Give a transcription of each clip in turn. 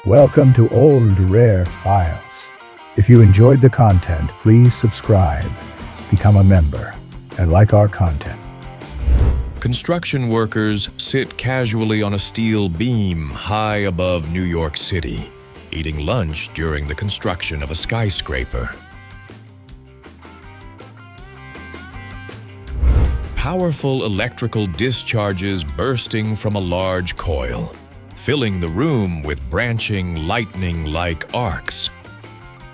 Welcome to Old Rare Files. If you enjoyed the content, please subscribe, become a member, and like our content. Construction workers sit casually on a steel beam high above New York City, eating lunch during the construction of a skyscraper. Powerful electrical discharges bursting from a large coil, filling the room with branching lightning-like arcs.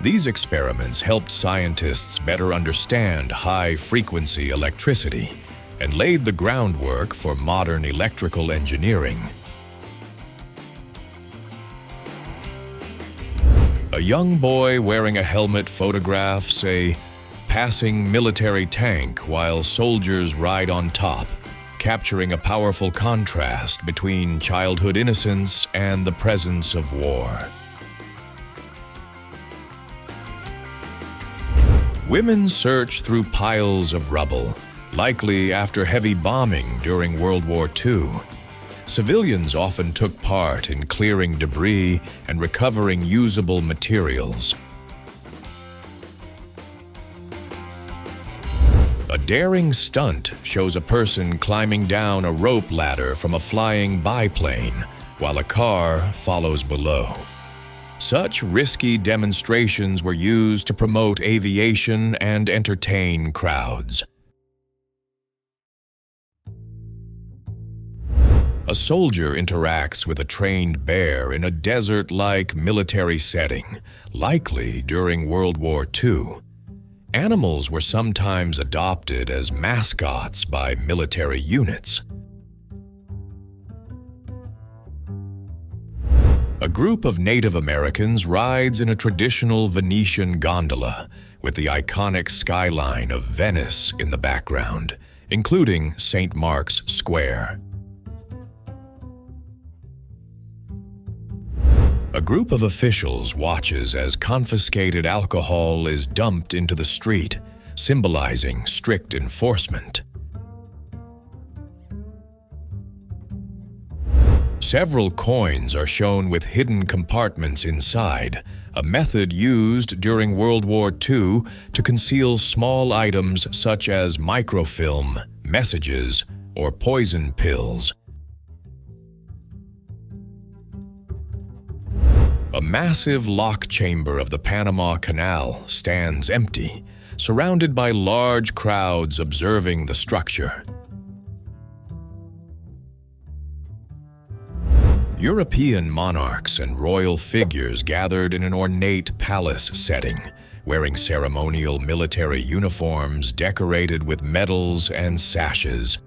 These experiments helped scientists better understand high-frequency electricity and laid the groundwork for modern electrical engineering. A young boy wearing a helmet photographs a passing military tank while soldiers ride on top, capturing a powerful contrast between childhood innocence and the presence of war. Women search through piles of rubble, likely after heavy bombing during World War II. Civilians often took part in clearing debris and recovering usable materials. A daring stunt shows a person climbing down a rope ladder from a flying biplane while a car follows below. Such risky demonstrations were used to promote aviation and entertain crowds. A soldier interacts with a trained bear in a desert-like military setting, likely during World War II. Animals were sometimes adopted as mascots by military units. A group of Native Americans rides in a traditional Venetian gondola with the iconic skyline of Venice in the background, including St. Mark's Square. A group of officials watches as confiscated alcohol is dumped into the street, symbolizing strict enforcement. Several coins are shown with hidden compartments inside, a method used during World War II to conceal small items such as microfilm, messages, or poison pills. A massive lock chamber of the Panama Canal stands empty, surrounded by large crowds observing the structure. European monarchs and royal figures gathered in an ornate palace setting, wearing ceremonial military uniforms decorated with medals and sashes.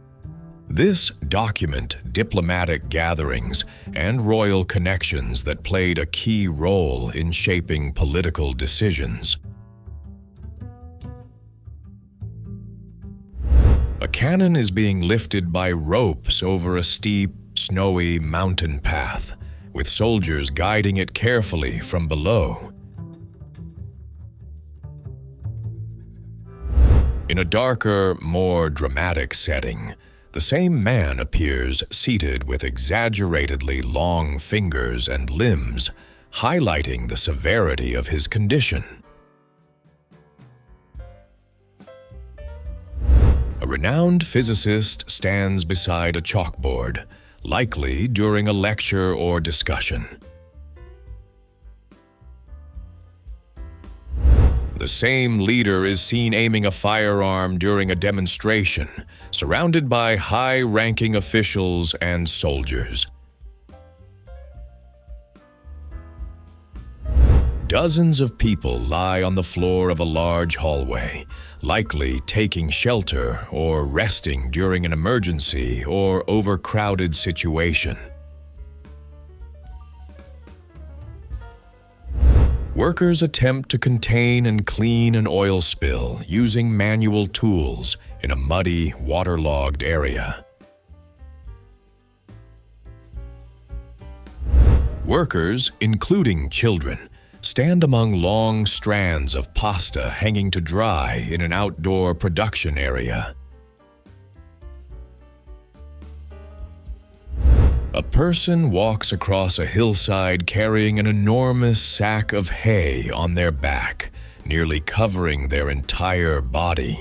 This document diplomatic gatherings and royal connections that played a key role in shaping political decisions. A cannon is being lifted by ropes over a steep, snowy mountain path, with soldiers guiding it carefully from below. In a darker, more dramatic setting, the same man appears seated with exaggeratedly long fingers and limbs, highlighting the severity of his condition. A renowned physicist stands beside a chalkboard, likely during a lecture or discussion. The same leader is seen aiming a firearm during a demonstration, surrounded by high-ranking officials and soldiers. Dozens of people lie on the floor of a large hallway, likely taking shelter or resting during an emergency or overcrowded situation. Workers attempt to contain and clean an oil spill using manual tools in a muddy, waterlogged area. Workers, including children, stand among long strands of pasta hanging to dry in an outdoor production area. A person walks across a hillside carrying an enormous sack of hay on their back, nearly covering their entire body.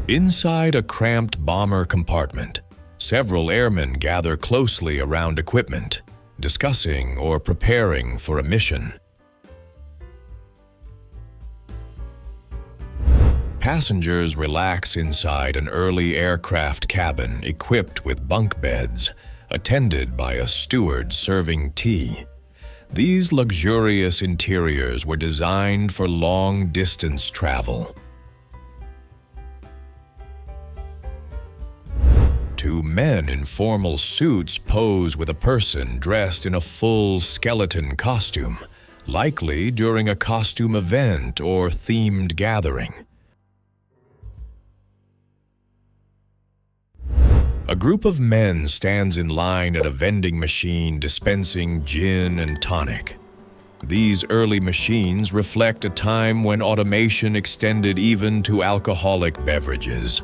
Inside a cramped bomber compartment, several airmen gather closely around equipment, discussing or preparing for a mission. Passengers relax inside an early aircraft cabin equipped with bunk beds, attended by a steward serving tea. These luxurious interiors were designed for long-distance travel. Two men in formal suits pose with a person dressed in a full skeleton costume, likely during a costume event or themed gathering. A group of men stands in line at a vending machine dispensing gin and tonic. These early machines reflect a time when automation extended even to alcoholic beverages.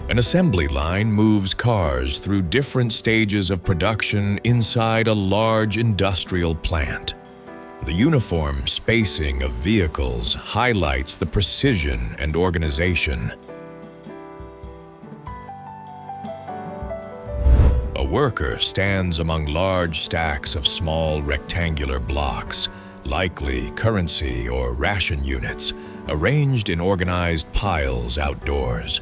An assembly line moves cars through different stages of production inside a large industrial plant. The uniform spacing of vehicles highlights the precision and organization. A worker stands among large stacks of small rectangular blocks, likely currency or ration units, arranged in organized piles outdoors.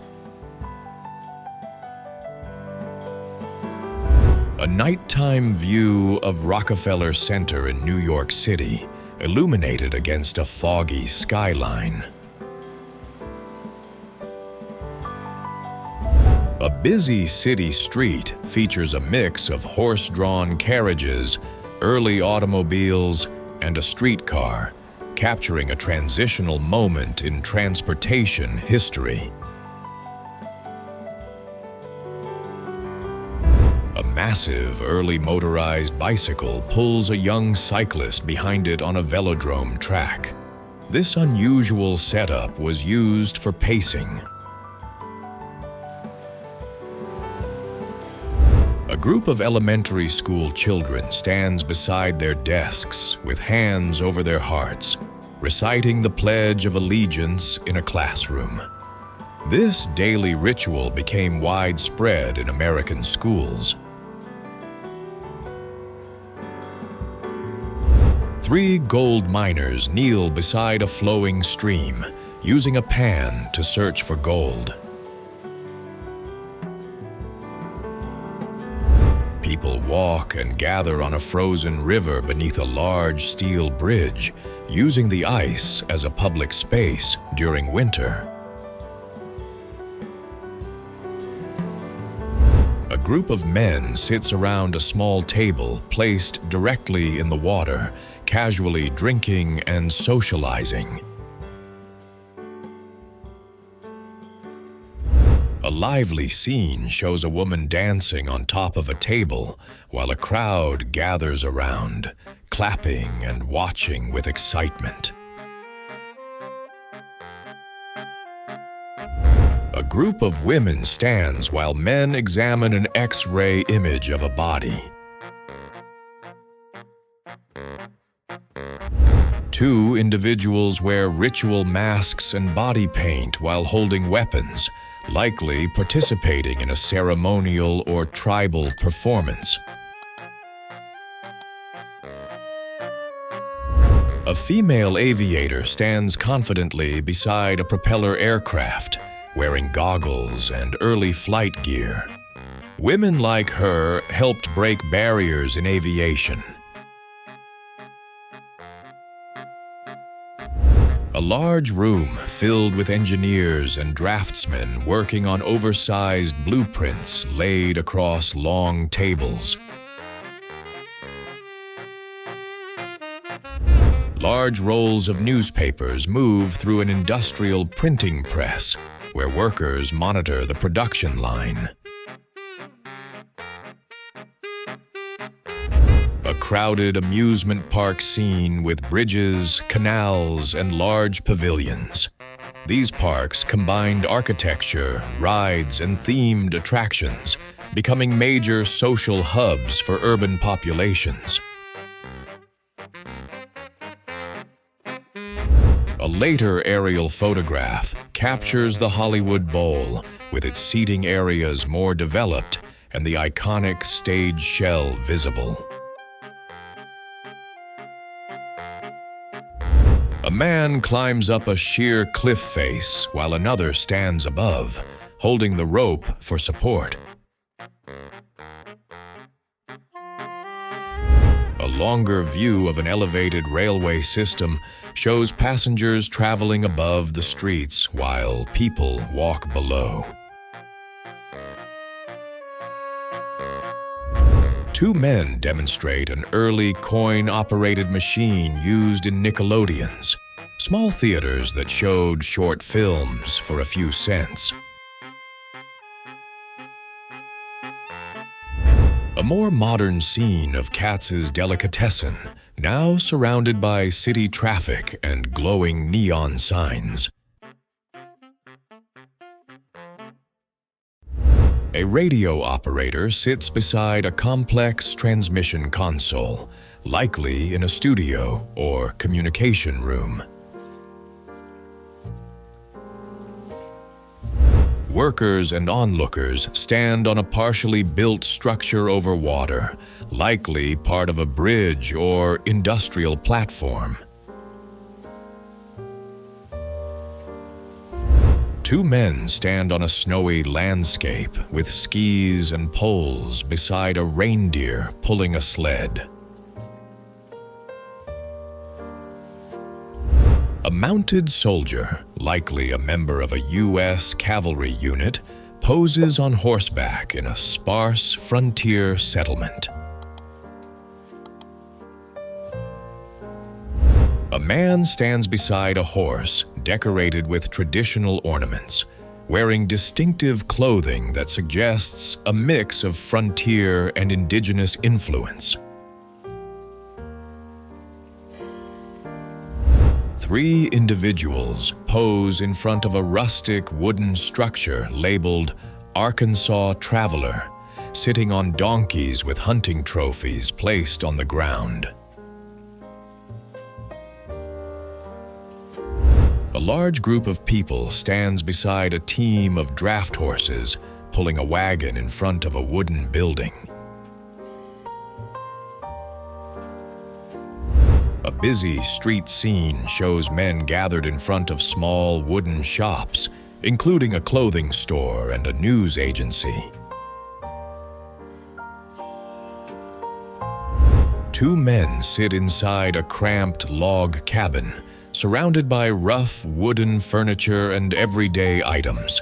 A nighttime view of Rockefeller Center in New York City, illuminated against a foggy skyline. A busy city street features a mix of horse-drawn carriages, early automobiles, and a streetcar, capturing a transitional moment in transportation history. A massive, early motorized bicycle pulls a young cyclist behind it on a velodrome track. This unusual setup was used for pacing. A group of elementary school children stands beside their desks with hands over their hearts, reciting the Pledge of Allegiance in a classroom. This daily ritual became widespread in American schools. Three gold miners kneel beside a flowing stream, using a pan to search for gold. People walk and gather on a frozen river beneath a large steel bridge, using the ice as a public space during winter. A group of men sits around a small table placed directly in the water, casually drinking and socializing. A lively scene shows a woman dancing on top of a table while a crowd gathers around, clapping and watching with excitement. A group of women stands while men examine an X-ray image of a body. Two individuals wear ritual masks and body paint while holding weapons, likely participating in a ceremonial or tribal performance. A female aviator stands confidently beside a propeller aircraft, wearing goggles and early flight gear. Women like her helped break barriers in aviation. A large room filled with engineers and draftsmen working on oversized blueprints laid across long tables. Large rolls of newspapers move through an industrial printing press, where workers monitor the production line. A crowded amusement park scene with bridges, canals, and large pavilions. These parks combined architecture, rides, and themed attractions, becoming major social hubs for urban populations. A later aerial photograph captures the Hollywood Bowl, with its seating areas more developed and the iconic stage shell visible. A man climbs up a sheer cliff face while another stands above, holding the rope for support. A longer view of an elevated railway system shows passengers traveling above the streets while people walk below. Two men demonstrate an early coin-operated machine used in Nickelodeons, small theaters that showed short films for a few cents. A more modern scene of Katz's delicatessen, now surrounded by city traffic and glowing neon signs. A radio operator sits beside a complex transmission console, likely in a studio or communication room. Workers and onlookers stand on a partially built structure over water, likely part of a bridge or industrial platform. Two men stand on a snowy landscape with skis and poles beside a reindeer pulling a sled. A mounted soldier, likely a member of a U.S. cavalry unit, poses on horseback in a sparse frontier settlement. A man stands beside a horse decorated with traditional ornaments, wearing distinctive clothing that suggests a mix of frontier and indigenous influence. Three individuals pose in front of a rustic wooden structure labeled Arkansas Traveler, sitting on donkeys with hunting trophies placed on the ground. A large group of people stands beside a team of draft horses pulling a wagon in front of a wooden building. A busy street scene shows men gathered in front of small wooden shops, including a clothing store and a news agency. Two men sit inside a cramped log cabin, surrounded by rough wooden furniture and everyday items.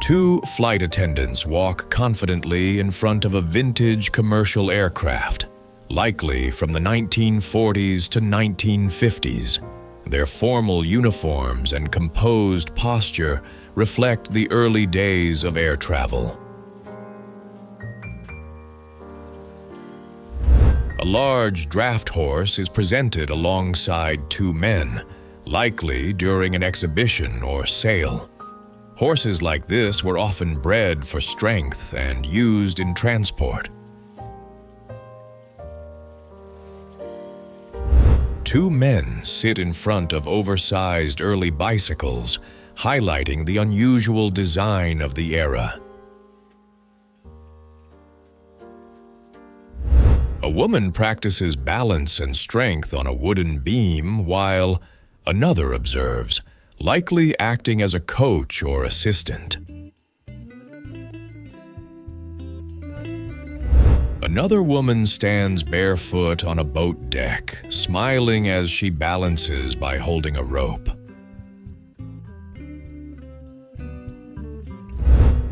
Two flight attendants walk confidently in front of a vintage commercial aircraft, likely from the 1940s to 1950s. Their formal uniforms and composed posture reflect the early days of air travel. A large draft horse is presented alongside two men, likely during an exhibition or sale. Horses like this were often bred for strength and used in transport. Two men sit in front of oversized early bicycles, highlighting the unusual design of the era. A woman practices balance and strength on a wooden beam while another observes, likely acting as a coach or assistant. Another woman stands barefoot on a boat deck, smiling as she balances by holding a rope.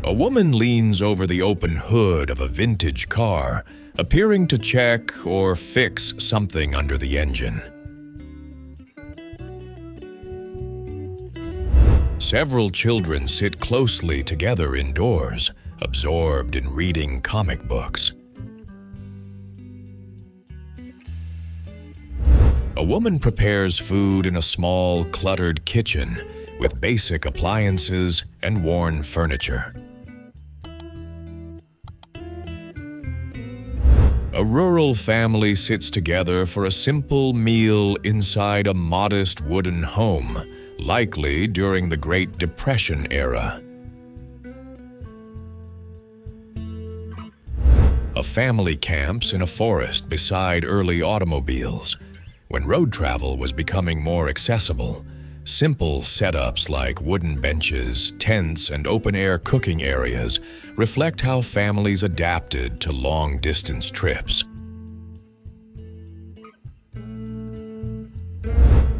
A woman leans over the open hood of a vintage car, appearing to check or fix something under the engine. Several children sit closely together indoors, absorbed in reading comic books. A A woman prepares food in a small, cluttered kitchen with basic appliances and worn furniture. A rural family sits together for a simple meal inside a modest wooden home, likely during the Great Depression era. A family camps in a forest beside early automobiles. When road travel was becoming more accessible, simple setups like wooden benches, tents, and open-air cooking areas reflect how families adapted to long-distance trips.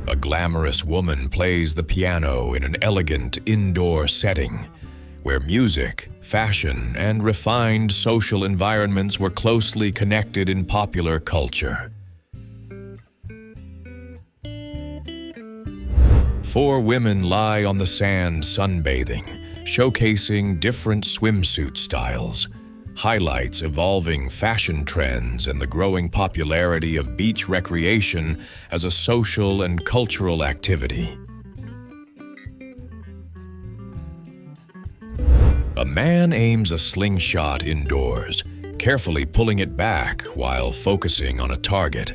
A glamorous woman plays the piano in an elegant indoor setting, where music, fashion, and refined social environments were closely connected in popular culture. Four women lie on the sand sunbathing, showcasing different swimsuit styles, highlights evolving fashion trends and the growing popularity of beach recreation as a social and cultural activity. A man aims a slingshot indoors, carefully pulling it back while focusing on a target.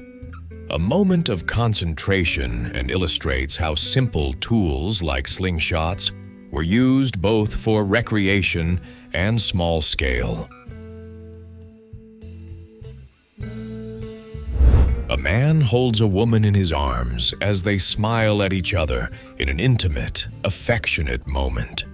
A moment of concentration and illustrates how simple tools like slingshots were used both for recreation and small scale. A man holds a woman in his arms as they smile at each other in an intimate, affectionate moment.